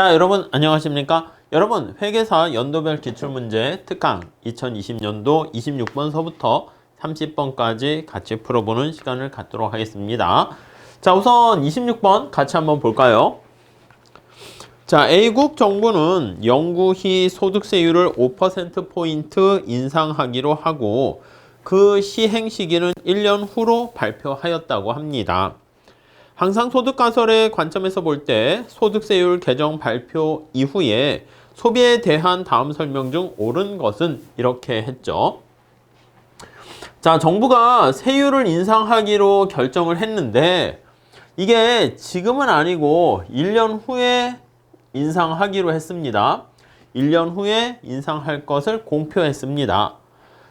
자, 여러분 안녕하십니까? 여러분 회계사 연도별 기출문제 특강 2020년도 26번서부터 30번까지 같이 풀어보는 시간을 갖도록 하겠습니다. 자, 우선 26번 같이 한번 볼까요? 자, A국 정부는 영구히 소득세율을 5%포인트 인상하기로 하고 그 시행 시기는 1년 후로 발표하였다고 합니다. 항상소득가설의 관점에서 볼 때 소득세율 개정 발표 이후에 소비에 대한 다음 설명 중 옳은 것은 이렇게 했죠. 자, 정부가 세율을 인상하기로 결정을 했는데 이게 지금은 아니고 1년 후에 인상하기로 했습니다. 1년 후에 인상할 것을 공표했습니다.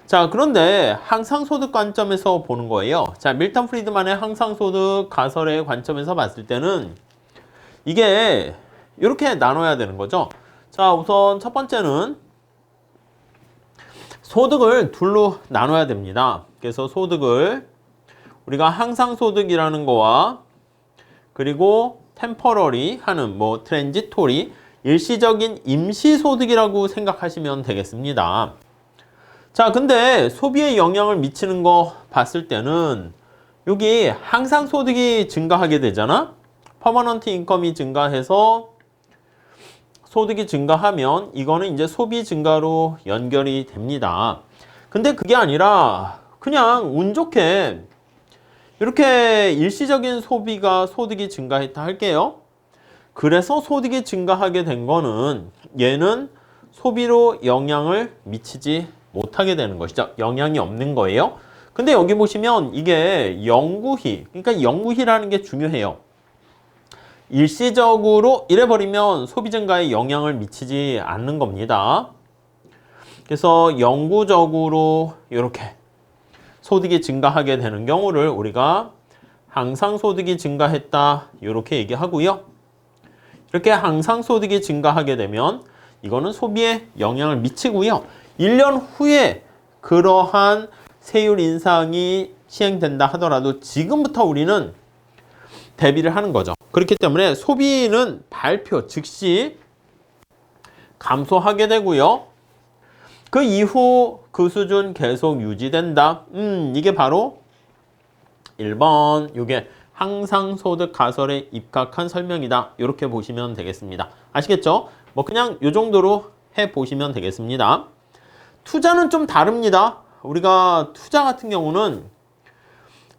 자, 그런데 항상소득 관점에서 보는 거예요. 자, 밀턴 프리드만의 항상소득 가설의 관점에서 봤을 때는 이게 이렇게 나눠야 되는 거죠. 자, 우선 첫 번째는 소득을 둘로 나눠야 됩니다. 그래서 소득을 우리가 항상소득이라는 거와 그리고 템퍼러리 하는 트랜지토리 일시적인 임시소득이라고 생각하시면 되겠습니다. 자, 근데 소비에 영향을 미치는 거 봤을 때는 여기 항상 소득이 증가하게 되잖아? 퍼머넌트 인컴이 증가해서 소득이 증가하면 이거는 이제 소비 증가로 연결이 됩니다. 근데 그게 아니라 그냥 운 좋게 이렇게 일시적인 소득이 증가했다 할게요. 그래서 소득이 증가하게 된 거는 얘는 소비로 영향을 미치지 못하게 되는 것이죠. 영향이 없는 거예요. 근데 여기 보시면 이게 영구히, 그러니까 영구히라는 게 중요해요. 일시적으로 이래버리면 소비 증가에 영향을 미치지 않는 겁니다. 그래서 영구적으로 이렇게 소득이 증가하게 되는 경우를 우리가 항상 소득이 증가했다 이렇게 얘기하고요. 이렇게 항상 소득이 증가하게 되면 이거는 소비에 영향을 미치고요. 1년 후에 그러한 세율 인상이 시행된다 하더라도 지금부터 우리는 대비를 하는 거죠. 그렇기 때문에 소비는 발표 즉시 감소하게 되고요. 그 이후 그 수준 계속 유지된다. 이게 바로 1번 이게 항상 소득 가설에 입각한 설명이다. 이렇게 보시면 되겠습니다. 아시겠죠? 그냥 이 정도로 해 보시면 되겠습니다. 투자는 좀 다릅니다. 우리가 투자 같은 경우는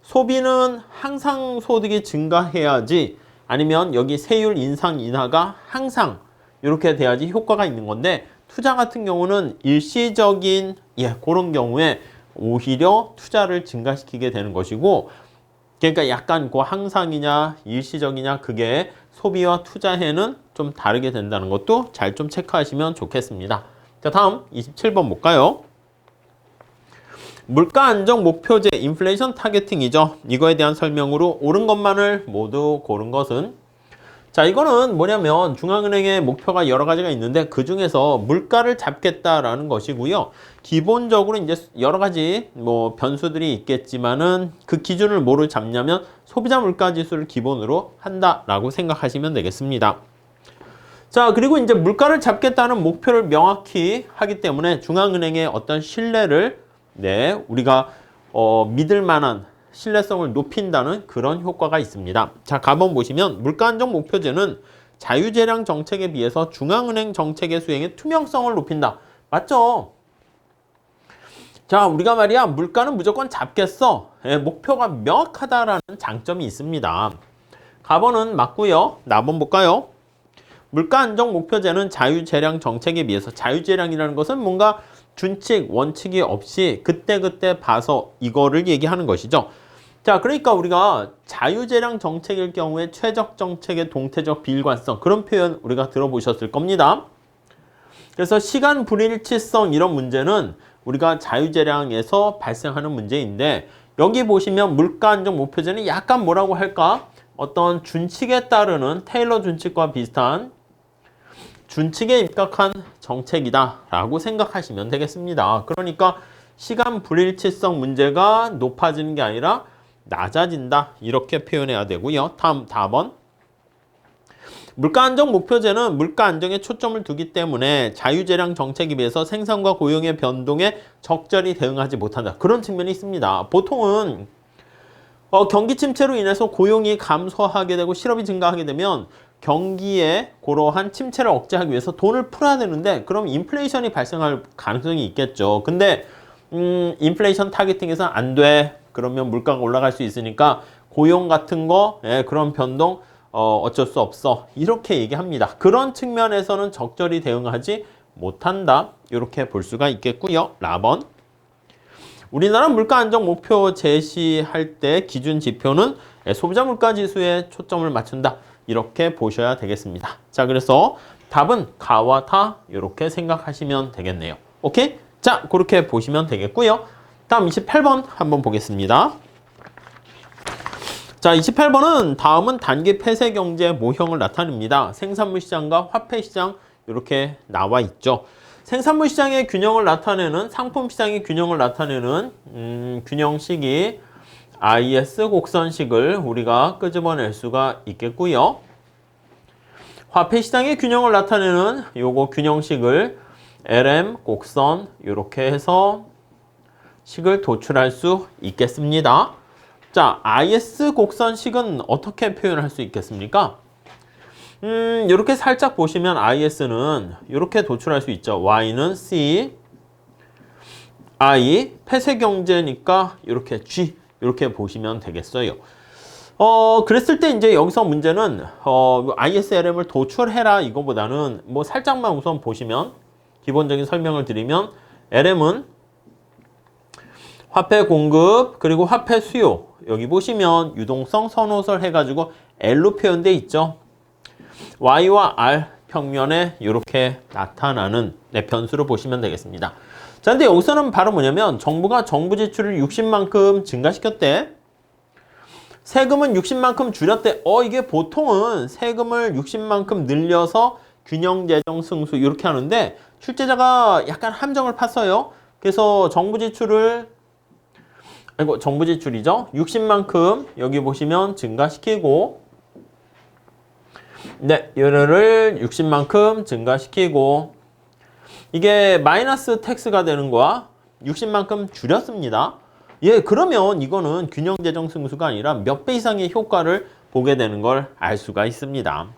소비는 항상 소득이 증가해야지 아니면 여기 세율 인상 인하가 항상 이렇게 돼야지 효과가 있는 건데 투자 같은 경우는 일시적인 그런 경우에 오히려 투자를 증가시키게 되는 것이고 그러니까 약간 그 항상이냐 일시적이냐 그게 소비와 투자에는 좀 다르게 된다는 것도 잘 좀 체크하시면 좋겠습니다. 자, 다음 27번 볼까요? 물가 안정 목표제 인플레이션 타겟팅이죠. 이거에 대한 설명으로 옳은 것만을 모두 고른 것은 자, 이거는 뭐냐면 중앙은행의 목표가 여러 가지가 있는데 그 중에서 물가를 잡겠다라는 것이고요. 기본적으로 이제 여러 가지 변수들이 있겠지만은 그 기준을 뭐로 잡냐면 소비자 물가 지수를 기본으로 한다라고 생각하시면 되겠습니다. 자, 그리고 이제 물가를 잡겠다는 목표를 명확히 하기 때문에 중앙은행의 어떤 신뢰를 우리가 믿을 만한 신뢰성을 높인다는 그런 효과가 있습니다. 자, 가번 보시면 물가 안정 목표제는 자유재량 정책에 비해서 중앙은행 정책의 수행의 투명성을 높인다. 맞죠? 자, 우리가 말이야 물가는 무조건 잡겠어. 목표가 명확하다라는 장점이 있습니다. 가번은 맞고요. 나번 볼까요? 물가 안정 목표제는 자유재량 정책에 비해서 자유재량이라는 것은 뭔가 준칙, 원칙이 없이 그때그때 봐서 이거를 얘기하는 것이죠. 자, 그러니까 우리가 자유재량 정책일 경우에 최적 정책의 동태적 비일관성 그런 표현 우리가 들어보셨을 겁니다. 그래서 시간 불일치성 이런 문제는 우리가 자유재량에서 발생하는 문제인데 여기 보시면 물가 안정 목표제는 약간 뭐라고 할까? 어떤 준칙에 따르는 테일러 준칙과 비슷한 준칙에 입각한 정책이다 라고 생각하시면 되겠습니다. 그러니까 시간 불일치성 문제가 높아지는 게 아니라 낮아진다 이렇게 표현해야 되고요. 다음 4번 물가 안정 목표제는 물가 안정에 초점을 두기 때문에 자유재량 정책에 비해서 생산과 고용의 변동에 적절히 대응하지 못한다. 그런 측면이 있습니다. 보통은 경기 침체로 인해서 고용이 감소하게 되고 실업이 증가하게 되면 경기에 그러한 침체를 억제하기 위해서 돈을 풀어야 되는데 그럼 인플레이션이 발생할 가능성이 있겠죠. 근데 인플레이션 타겟팅에서 안 돼. 그러면 물가가 올라갈 수 있으니까 고용 같은 거 그런 변동 어쩔 수 없어. 이렇게 얘기합니다. 그런 측면에서는 적절히 대응하지 못한다. 이렇게 볼 수가 있겠고요. 라번. 우리나라 물가 안정 목표 제시할 때 기준 지표는 소비자 물가 지수에 초점을 맞춘다. 이렇게 보셔야 되겠습니다. 자, 그래서 답은 가와 다 이렇게 생각하시면 되겠네요. 오케이? 자, 그렇게 보시면 되겠고요. 다음 28번 한번 보겠습니다. 자, 28번은 다음은 단기 폐쇄 경제 모형을 나타냅니다. 생산물 시장과 화폐 시장 이렇게 나와 있죠. 생산물 시장의 균형을 나타내는 상품 시장의 균형을 나타내는 균형식이 IS 곡선식을 우리가 끄집어낼 수가 있겠고요. 화폐 시장의 균형을 나타내는 요거 균형식을 LM 곡선 이렇게 해서 식을 도출할 수 있겠습니다. 자, IS 곡선식은 어떻게 표현할 수 있겠습니까? 이렇게 살짝 보시면 IS는 이렇게 도출할 수 있죠. Y는 C, I, 폐쇄 경제니까 이렇게 G 이렇게 보시면 되겠어요. 그랬을 때 이제 여기서 문제는 ISLM을 도출해라 이거보다는 뭐 살짝만 우선 보시면 기본적인 설명을 드리면 LM은 화폐 공급 그리고 화폐 수요 여기 보시면 유동성 선호설 해가지고 L로 표현되어 있죠. Y와 R 평면에 이렇게 나타나는 변수로 보시면 되겠습니다. 자, 근데 여기서는 바로 뭐냐면 정부가 정부 지출을 60만큼 증가시켰대. 세금은 60만큼 줄였대. 이게 보통은 세금을 60만큼 늘려서 균형 재정 승수 이렇게 하는데 출제자가 약간 함정을 팠어요. 그래서 정부 지출을 정부 지출이죠. 60만큼 여기 보시면 증가시키고 얘를 60만큼 증가시키고 이게 마이너스 텍스가 되는 거야. 60만큼 줄였습니다. 그러면 이거는 균형 재정 승수가 아니라 몇 배 이상의 효과를 보게 되는 걸 알 수가 있습니다.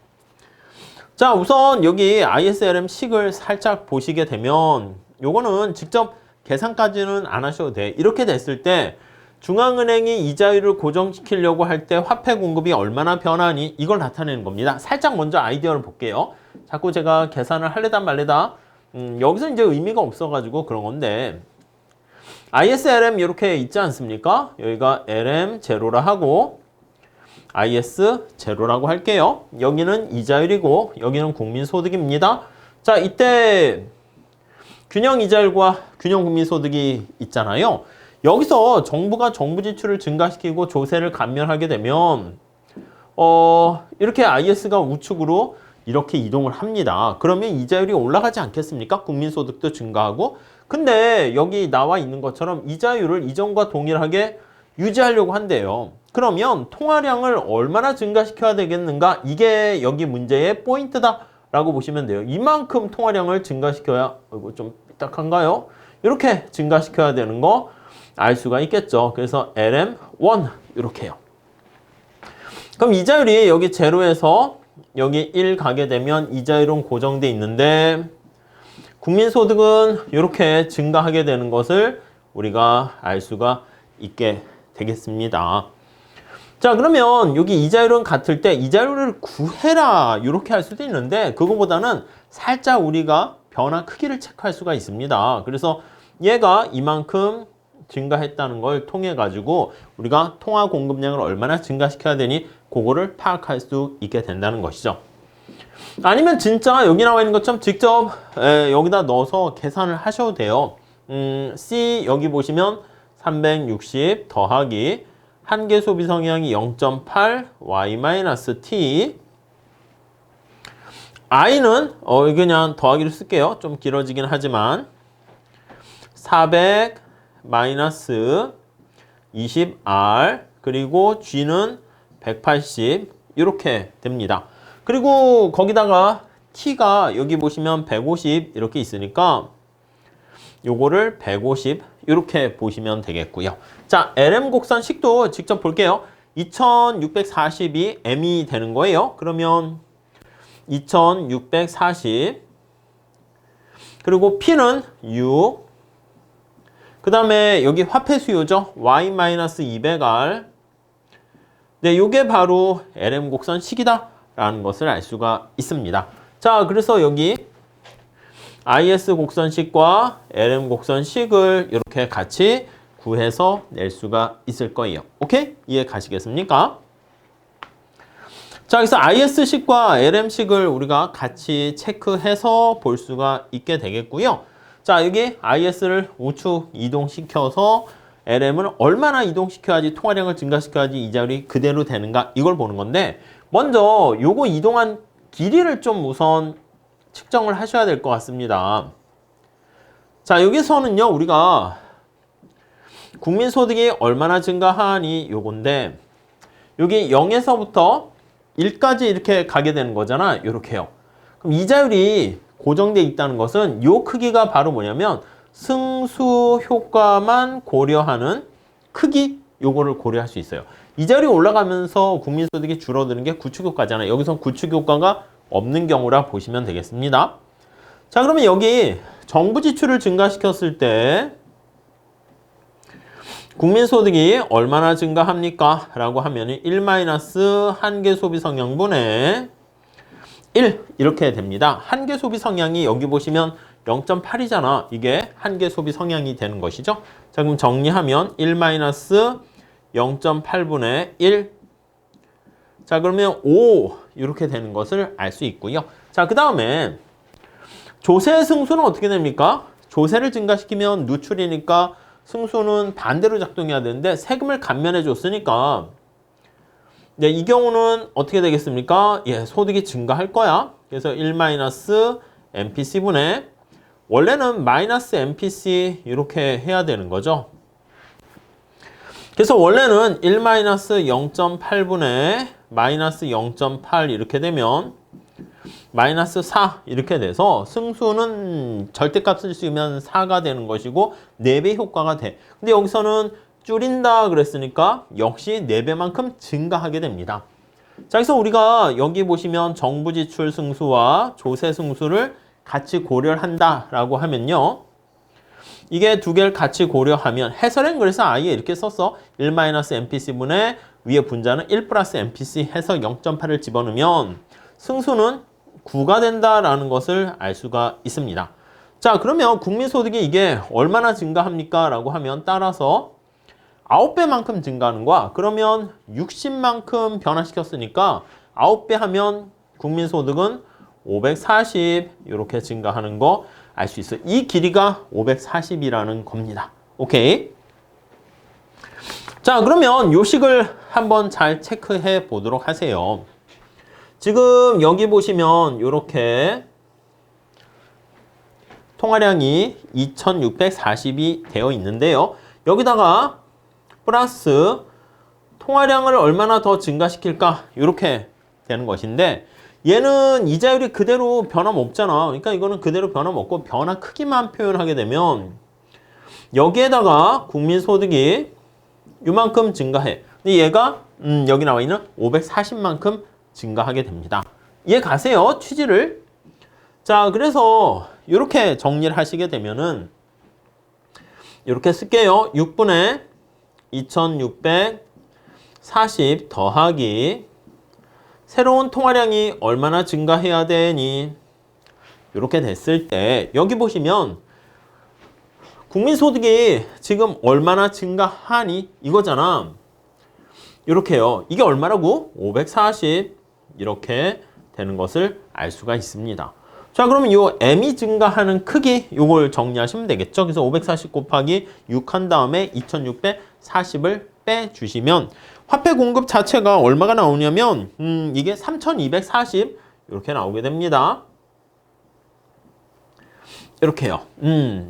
자, 우선 여기 ISLM 식을 살짝 보시게 되면 요거는 직접 계산까지는 안 하셔도 돼. 이렇게 됐을 때 중앙은행이 이자율을 고정시키려고 할 때 화폐 공급이 얼마나 변하니 이걸 나타내는 겁니다. 살짝 먼저 아이디어를 볼게요. 자꾸 제가 계산을 할래다 말래다 여기서 이제 의미가 없어가지고 그런 건데 ISLM 이렇게 있지 않습니까? 여기가 LM 제로라 하고 IS 제로라고 할게요. 여기는 이자율이고 여기는 국민소득입니다. 자, 이때 균형 이자율과 균형 국민소득이 있잖아요. 여기서 정부가 정부 지출을 증가시키고 조세를 감면하게 되면 이렇게 IS가 우측으로 이렇게 이동을 합니다. 그러면 이자율이 올라가지 않겠습니까? 국민소득도 증가하고. 근데 여기 나와 있는 것처럼 이자율을 이전과 동일하게 유지하려고 한대요. 그러면 통화량을 얼마나 증가시켜야 되겠는가? 이게 여기 문제의 포인트다라고 보시면 돼요. 이만큼 통화량을 증가시켜야 이거 좀 삐딱한가요? 이렇게 증가시켜야 되는 거 알 수가 있겠죠. 그래서 LM1 이렇게요. 그럼 이자율이 여기 제로에서 여기 1 가게 되면 이자율은 고정돼 있는데 국민소득은 이렇게 증가하게 되는 것을 우리가 알 수가 있게 되겠습니다. 자, 그러면 여기 이자율은 같을 때 이자율을 구해라 이렇게 할 수도 있는데 그거보다는 살짝 우리가 변화 크기를 체크할 수가 있습니다. 그래서 얘가 이만큼 증가했다는 걸 통해 가지고 우리가 통화 공급량을 얼마나 증가시켜야 되니 그거를 파악할 수 있게 된다는 것이죠. 아니면 진짜 여기 나와 있는 것처럼 직접 여기다 넣어서 계산을 하셔도 돼요. C 여기 보시면 360 더하기 한계 소비 성향이 0.8 Y-T I는 그냥 더하기로 쓸게요. 좀 길어지긴 하지만 400 마이너스 20R 그리고 G는 180 이렇게 됩니다. 그리고 거기다가 T가 여기 보시면 150 이렇게 있으니까 요거를 150 이렇게 보시면 되겠고요. 자, LM 곡선식도 직접 볼게요. 2640이 M이 되는 거예요. 그러면 2640 그리고 P는 6 그 다음에 여기 화폐 수요죠. Y-200R 네, 요게 바로 LM 곡선식이다 라는 것을 알 수가 있습니다. 자, 그래서 여기 IS 곡선식과 LM 곡선식을 이렇게 같이 구해서 낼 수가 있을 거예요. 오케이? 이해 가시겠습니까? 자, 그래서 IS식과 LM식을 우리가 같이 체크해서 볼 수가 있게 되겠고요. 자, 여기 IS를 우측 이동시켜서 LM을 얼마나 이동시켜야지 통화량을 증가시켜야지 이 자리 그대로 되는가 이걸 보는 건데 먼저 요거 이동한 길이를 좀 우선 측정을 하셔야 될 것 같습니다. 자, 여기서는요 우리가 국민소득이 얼마나 증가하니 요건데 여기 0에서부터 1까지 이렇게 가게 되는 거잖아. 요렇게요. 그럼 이자율이 고정돼 있다는 것은 요 크기가 바로 뭐냐면 승수 효과만 고려하는 크기 요거를 고려할 수 있어요. 이자율이 올라가면서 국민소득이 줄어드는 게 구축효과잖아요. 여기서 구축효과가 없는 경우라 보시면 되겠습니다. 자, 그러면 여기 정부 지출을 증가시켰을 때 국민소득이 얼마나 증가합니까? 라고 하면 1-한계 소비 성향분의 1 이렇게 됩니다. 한계 소비 성향이 여기 보시면 0.8이잖아. 이게 한계 소비 성향이 되는 것이죠. 자, 그럼 정리하면 1-0.8분의 1 자, 그러면 5 이렇게 되는 것을 알 수 있고요. 자, 그 다음에 조세 승수는 어떻게 됩니까? 조세를 증가시키면 누출이니까 승수는 반대로 작동해야 되는데 세금을 감면해 줬으니까 네, 이 경우는 어떻게 되겠습니까? 예, 소득이 증가할 거야. 그래서 1-MPC분의 원래는 마이너스 MPC 이렇게 해야 되는 거죠. 그래서 원래는 1-0.8분의 마이너스 0.8 이렇게 되면 마이너스 4 이렇게 돼서 승수는 절대값을 쓰면 4가 되는 것이고 4배 효과가 돼. 근데 여기서는 줄인다 그랬으니까 역시 4배만큼 증가하게 됩니다. 자, 그래서 우리가 여기 보시면 정부 지출 승수와 조세 승수를 같이 고려를 한다라고 하면요. 이게 두 개를 같이 고려하면 해설엔 그래서 아예 이렇게 썼어. 1-MPC분의 위에 분자는 1+MPC 해서 0.8을 집어넣으면 승수는 9가 된다라는 것을 알 수가 있습니다. 자, 그러면 국민소득이 이게 얼마나 증가합니까? 라고 하면 따라서 9배만큼 증가하는 거야. 그러면 60만큼 변화시켰으니까 9배 하면 국민소득은 540 이렇게 증가하는 거 알 수 있어요. 이 길이가 540이라는 겁니다. 오케이? 자, 그러면 요식을 한번 잘 체크해 보도록 하세요. 지금 여기 보시면 이렇게 통화량이 2640이 되어 있는데요. 여기다가 플러스 통화량을 얼마나 더 증가시킬까 이렇게 되는 것인데 얘는 이자율이 그대로 변함없잖아. 그러니까 이거는 그대로 변함없고 변화 크기만 표현하게 되면 여기에다가 국민소득이 이만큼 증가해. 근데 얘가 여기 나와 있는 540만큼 증가하게 됩니다. 이해 가세요? 취지를. 자, 그래서 이렇게 정리를 하시게 되면은 이렇게 쓸게요. 6분의 2640 더하기 새로운 통화량이 얼마나 증가해야 되니? 이렇게 됐을 때 여기 보시면 국민소득이 지금 얼마나 증가하니? 이거잖아. 이렇게요. 이게 얼마라고? 540 이렇게 되는 것을 알 수가 있습니다. 자, 그러면 이 M이 증가하는 크기 이걸 정리하시면 되겠죠. 그래서 540 곱하기 6 한 다음에 2640을 빼주시면 화폐 공급 자체가 얼마가 나오냐면 이게 3240 이렇게 나오게 됩니다. 이렇게요.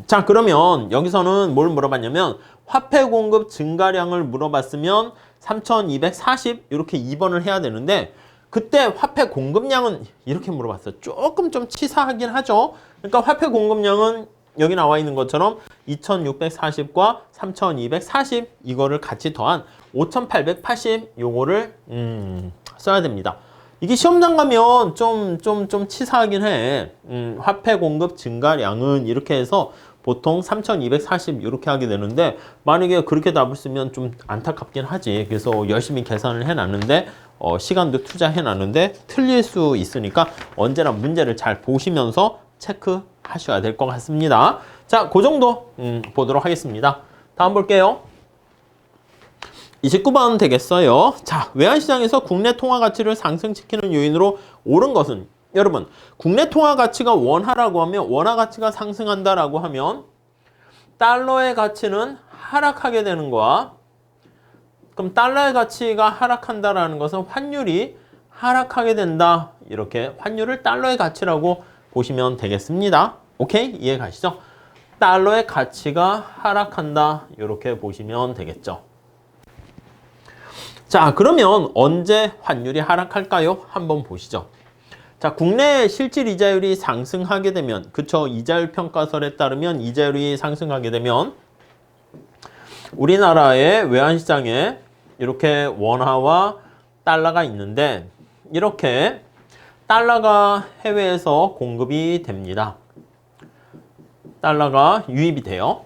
자, 그러면 여기서는 뭘 물어봤냐면 화폐 공급 증가량을 물어봤으면 3240 이렇게 2번을 해야 되는데 그때 화폐 공급량은 이렇게 물어봤어요. 조금 좀 치사하긴 하죠. 그러니까 화폐 공급량은 여기 나와 있는 것처럼 2640과 3240 이거를 같이 더한 5880 요거를 써야 됩니다. 이게 시험장 가면 좀 치사하긴 해. 화폐 공급 증가량은 이렇게 해서 보통 3240 이렇게 하게 되는데 만약에 그렇게 답을 쓰면 좀 안타깝긴 하지. 그래서 열심히 계산을 해놨는데 시간도 투자해놨는데 틀릴 수 있으니까 언제나 문제를 잘 보시면서 체크하셔야 될 것 같습니다. 자, 그 정도 보도록 하겠습니다. 다음 볼게요. 29번 되겠어요. 자, 외환시장에서 국내 통화 가치를 상승시키는 요인으로 오른 것은 여러분, 국내 통화 가치가 원화라고 하면 원화 가치가 상승한다라고 하면 달러의 가치는 하락하게 되는 거야. 그럼 달러의 가치가 하락한다라는 것은 환율이 하락하게 된다. 이렇게 환율을 달러의 가치라고 보시면 되겠습니다. 오케이? 이해 가시죠? 달러의 가치가 하락한다. 이렇게 보시면 되겠죠. 자, 그러면 언제 환율이 하락할까요? 한번 보시죠. 자, 국내 실질 이자율이 상승하게 되면, 그쵸? 이자율 평가설에 따르면 이자율이 상승하게 되면 우리나라의 외환시장에 이렇게 원화와 달러가 있는데 이렇게 달러가 해외에서 공급이 됩니다. 달러가 유입이 돼요.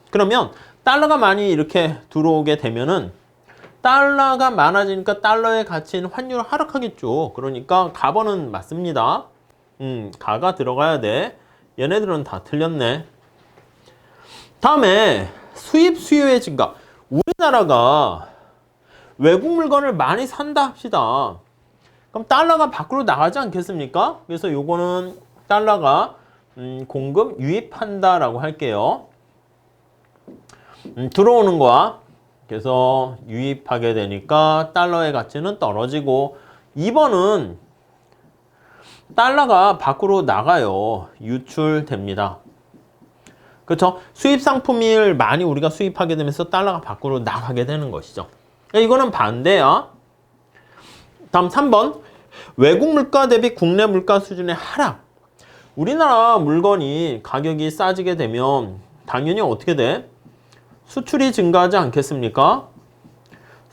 그러면 달러가 많이 이렇게 들어오게 되면은 달러가 많아지니까 달러의 가치는 환율 하락하겠죠. 그러니까 가버는 맞습니다. 가가 들어가야 돼. 얘네들은 다 틀렸네. 다음에 수입 수요의 증가. 우리나라가 외국 물건을 많이 산다 합시다. 그럼 달러가 밖으로 나가지 않겠습니까? 그래서 요거는 달러가 공급 유입한다라고 할게요. 들어오는 거야. 그래서 유입하게 되니까 달러의 가치는 떨어지고 2번은 달러가 밖으로 나가요. 유출됩니다. 그렇죠? 수입 상품을 많이 우리가 수입하게 되면서 달러가 밖으로 나가게 되는 것이죠. 이거는 반대야. 다음 3번. 외국 물가 대비 국내 물가 수준의 하락. 우리나라 물건이 가격이 싸지게 되면 당연히 어떻게 돼? 수출이 증가하지 않겠습니까?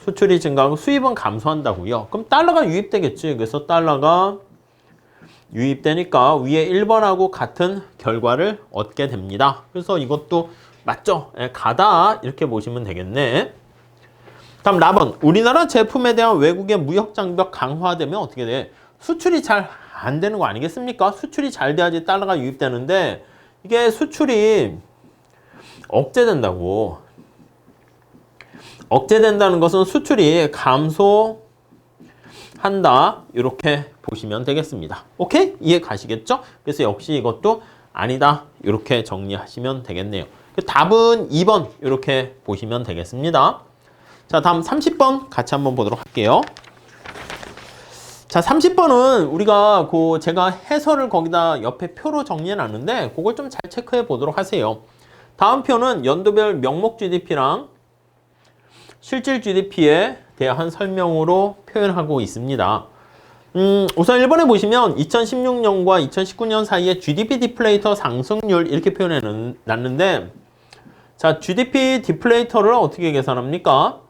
수출이 증가하고 수입은 감소한다고요. 그럼 달러가 유입되겠지. 그래서 달러가 유입되니까 위에 1번하고 같은 결과를 얻게 됩니다. 그래서 이것도 맞죠? 가다 이렇게 보시면 되겠네. 다음 라번. 우리나라 제품에 대한 외국의 무역 장벽 강화되면 어떻게 돼? 수출이 잘 안 되는 거 아니겠습니까? 수출이 잘 돼야지 달러가 유입되는데 이게 수출이 억제된다고. 억제된다는 것은 수출이 감소한다. 이렇게 보시면 되겠습니다. 오케이? 이해 가시겠죠? 그래서 역시 이것도 아니다. 이렇게 정리하시면 되겠네요. 답은 2번 이렇게 보시면 되겠습니다. 자, 다음 30번 같이 한번 보도록 할게요. 자, 30번은 우리가 제가 해설을 거기다 옆에 표로 정리해 놨는데 그걸 좀 잘 체크해 보도록 하세요. 다음 표는 연도별 명목 GDP랑 실질 GDP에 대한 설명으로 표현하고 있습니다. 우선 1번에 보시면 2016년과 2019년 사이에 GDP 디플레이터 상승률 이렇게 표현해 놨는데 자, GDP 디플레이터를 어떻게 계산합니까?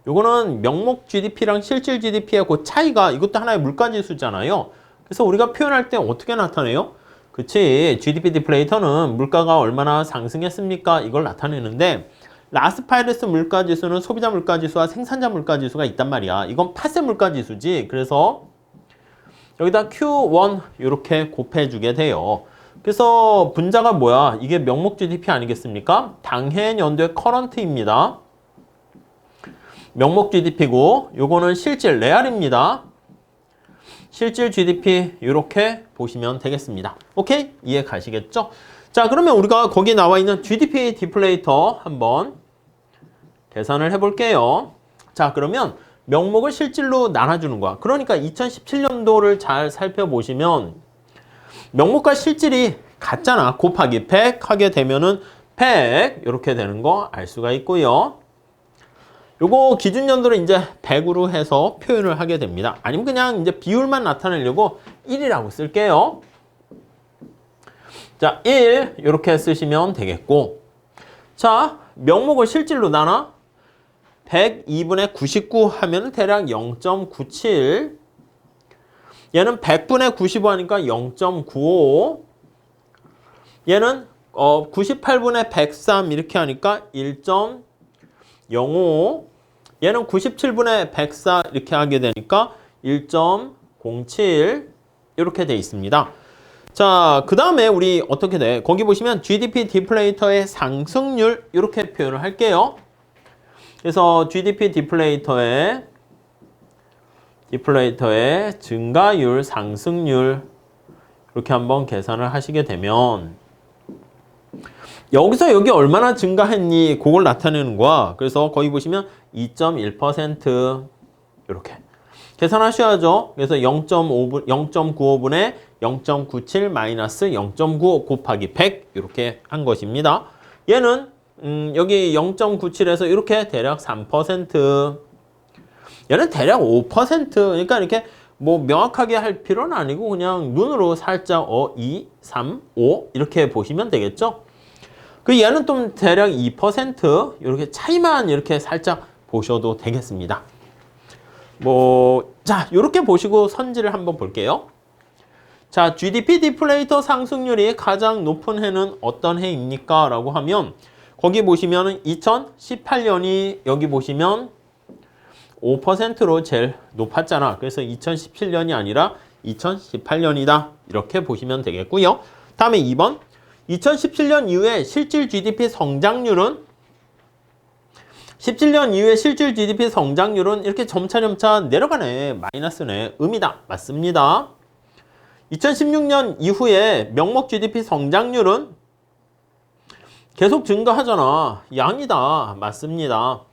요거는 명목 GDP랑 실질 GDP의 그 차이가 이것도 하나의 물가지수잖아요. 그래서 우리가 표현할 때 어떻게 나타내요? 그치, GDP 디플레이터는 물가가 얼마나 상승했습니까? 이걸 나타내는데 라스파이러스 물가지수는 소비자 물가지수와 생산자 물가지수가 있단 말이야. 이건 파세 물가지수지. 그래서 여기다 Q1 이렇게 곱해주게 돼요. 그래서 분자가 뭐야? 이게 명목 GDP 아니겠습니까? 당해 연도의 커런트입니다. 명목 GDP고 요거는 실질 레알입니다. 실질 GDP 이렇게 보시면 되겠습니다. 오케이? 이해 가시겠죠? 자, 그러면 우리가 거기에 나와 있는 GDP 디플레이터 한번 계산을 해볼게요. 자, 그러면 명목을 실질로 나눠주는 거야. 그러니까 2017년도를 잘 살펴보시면 명목과 실질이 같잖아. 곱하기 100 하게 되면은 100 이렇게 되는 거 알 수가 있고요. 요거 기준 연도를 이제 100으로 해서 표현을 하게 됩니다. 아니면 그냥 이제 비율만 나타내려고 1이라고 쓸게요. 자, 1 이렇게 쓰시면 되겠고, 자, 명목을 실질로 나눠 102분의 99 하면 대략 0.97. 얘는 100분의 95 하니까 0.95. 얘는 98분의 103 이렇게 하니까 1.05. 얘는 97분의 104 이렇게 하게 되니까 1.07 이렇게 돼 있습니다. 자, 그 다음에 우리 어떻게 돼? 거기 보시면 GDP 디플레이터의 상승률 이렇게 표현을 할게요. 그래서 GDP 디플레이터의 증가율, 상승률 이렇게 한번 계산을 하시게 되면 여기서 여기 얼마나 증가했니? 그걸 나타내는 거야. 그래서 거기 보시면 2.1% 이렇게 계산하셔야죠. 그래서 0.95분의 0.97 마이너스 0.95 곱하기 100 이렇게 한 것입니다. 얘는 여기 0.97에서 이렇게 대략 3%, 얘는 대략 5%. 그러니까 이렇게 뭐 명확하게 할 필요는 아니고 그냥 눈으로 살짝 2, 3, 5 이렇게 보시면 되겠죠. 그 얘는 좀 대략 2% 이렇게 차이만 이렇게 살짝 보셔도 되겠습니다. 자, 이렇게 보시고 선지를 한번 볼게요. 자, GDP 디플레이터 상승률이 가장 높은 해는 어떤 해입니까? 라고 하면 거기 보시면 2018년이 여기 보시면 5%로 제일 높았잖아. 그래서 2017년이 아니라 2018년이다. 이렇게 보시면 되겠고요. 다음에 2번. 2017년 이후에 실질 GDP 성장률은 17년 이후에 실질 GDP 성장률은 이렇게 점차점차 내려가네. 마이너스네. 음이다. 맞습니다. 2016년 이후에 명목 GDP 성장률은 계속 증가하잖아. 양이다. 맞습니다.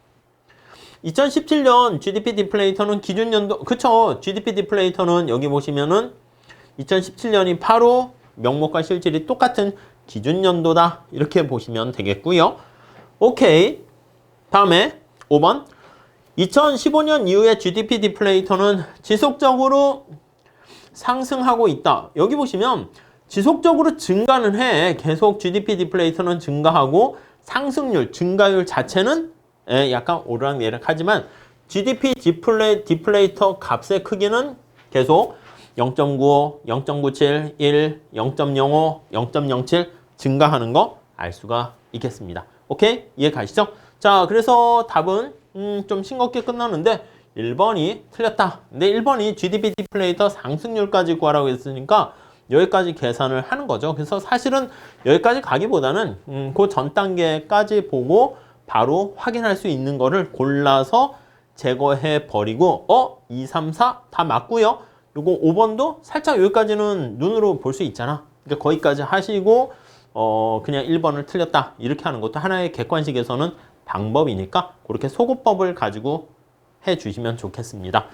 2017년 GDP 디플레이터는 기준연도, 그쵸? GDP 디플레이터는 여기 보시면은 2017년이 바로 명목과 실질이 똑같은 기준연도다. 이렇게 보시면 되겠고요. 오케이. 다음에 5번. 2015년 이후에 GDP 디플레이터는 지속적으로 상승하고 있다. 여기 보시면 지속적으로 증가는 해. 계속 GDP 디플레이터는 증가하고 상승률, 증가율 자체는 약간 오르락내리락하지만 GDP 디플레이터 값의 크기는 계속 0.95, 0.97, 1, 0.05, 0.07 증가하는 거 알 수가 있겠습니다. 오케이? 이해 가시죠? 자, 그래서 답은 좀 싱겁게 끝나는데 1번이 틀렸다. 근데 1번이 GDP 디플레이터 상승률까지 구하라고 했으니까 여기까지 계산을 하는 거죠. 그래서 사실은 여기까지 가기보다는 그 전 단계까지 보고 바로 확인할 수 있는 거를 골라서 제거해 버리고 2, 3, 4 다 맞고요. 요거 5번도 살짝 여기까지는 눈으로 볼 수 있잖아. 그러니까 거기까지 하시고 그냥 1번을 틀렸다. 이렇게 하는 것도 하나의 객관식에서는 방법이니까 그렇게 소거법을 가지고 해 주시면 좋겠습니다.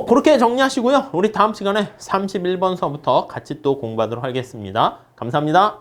그렇게 정리하시고요. 우리 다음 시간에 31번서부터 같이 또 공부하도록 하겠습니다. 감사합니다.